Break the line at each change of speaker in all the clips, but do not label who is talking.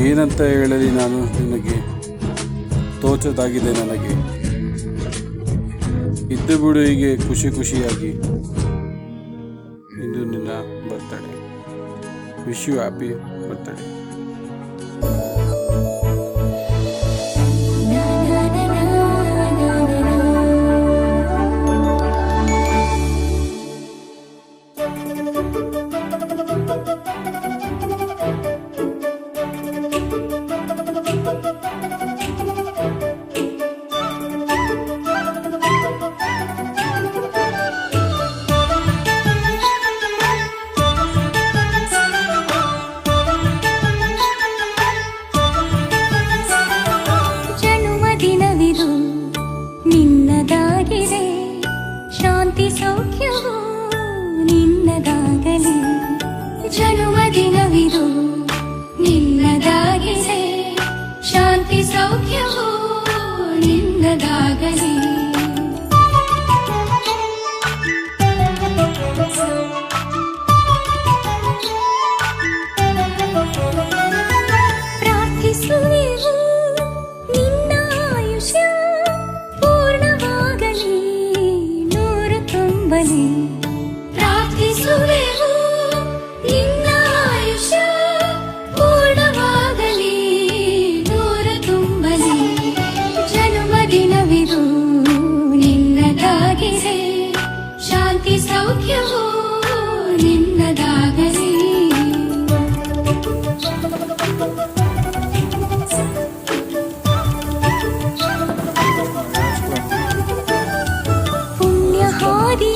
ಏನಂತ ಹೇಳಲಿ ನಾನು ನಿನಗೆ, ತೋಚದಾಗಿದೆ ನನಗೆ. ಇದ್ದು ಬಿಡು ಹೀಗೆ ಖುಷಿ ಖುಷಿಯಾಗಿ. ಇಂದು ನಿನ್ನ birthday. Wish you happy birthday.
ನಿನ್ನದಾಗಿದೆ ಶಾಂತಿ ಸೌಖ್ಯವು ನಿನ್ನದಾಗಲಿ. ಜನ್ಮದಿನವಿದು ನಿನ್ನದಾಗಿದೆ ಶಾಂತಿ ಸೌಖ್ಯವು ನಿನ್ನದಾಗಲಿ. ಪ್ರಾರ್ಥಿಸುವೆವು ನಿನ್ನ ಆಯುಷ್ಯ ಪ್ರಾರ್ಥಿಸುವೆವು ನಿನ್ನ ಆಯುಷ್ಯ ಪೂರ್ಣವಾಗಲಿ, ನೂರು ತುಂಬಲಿ. ಜನ್ಮದಿನವಿದು ನಿನ್ನದಾಗಿದೆ ಶಾಂತಿ ಸೌಖ್ಯವು ನಿನ್ನದಾಗಲಿ. ಪುಣ್ಯಹಾರಿ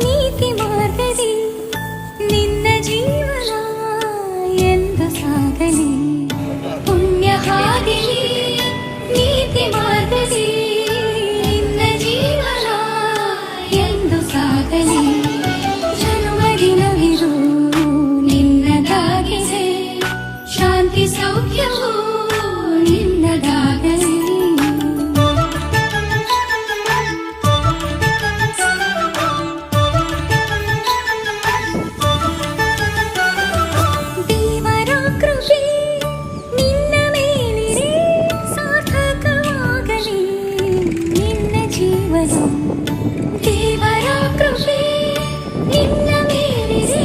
ನೀತಿ ಮಾರ್ಗದಿ ನಿನ್ನ ಜೀವನ ಎಂದು ಸಾಗಲಿ. ಪುಣ್ಯಹಾರಿ ನೀತಿ ಮಾರ್ಗದಿ ನಿನ್ನ ಜೀವನ ಎಂದು ಸಾಗಲಿ. ಜನ್ಮದಿನವಿದು ನಿನ್ನದಾಗಿದೆ ಶಾಂತಿ ಸೌಖ್ಯವು ನಿನ್ನದಾಗಲಿ. ದೇವರ ಕೃಪೆ ನಿನ್ನ ಮೇಲಿದೆ,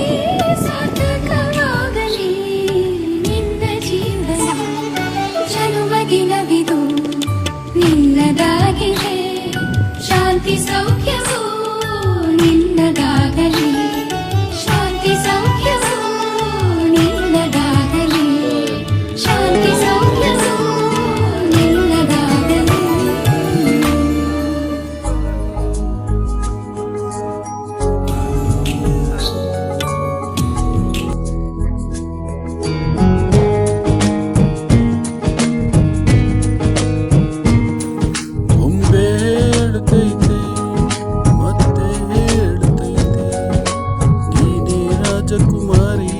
ಸಾರ್ಥಕವಾಗಲಿ ನಿನ್ನ ಜೀವನ. ಜನ್ಮದಿನವಿದು ನಿನ್ನದಾಗಿದೆ ಶಾಂತಿ ಸೌಖ್ಯವು ನಿನ್ನದಾಗಲಿ. ಶಾಂತಿ ಸೌಖ್ಯವು ನಿನ್ನದಾಗಲಿ. ಶಾಂತಿ ಸೌಖ್ಯವು ನಿನ್ನದಾಗಲಿ.
ಮತ್ತೆ ಹೇಳ್ತೈತೆ ನೀನೇ ರಾಜಕುಮಾರಿ.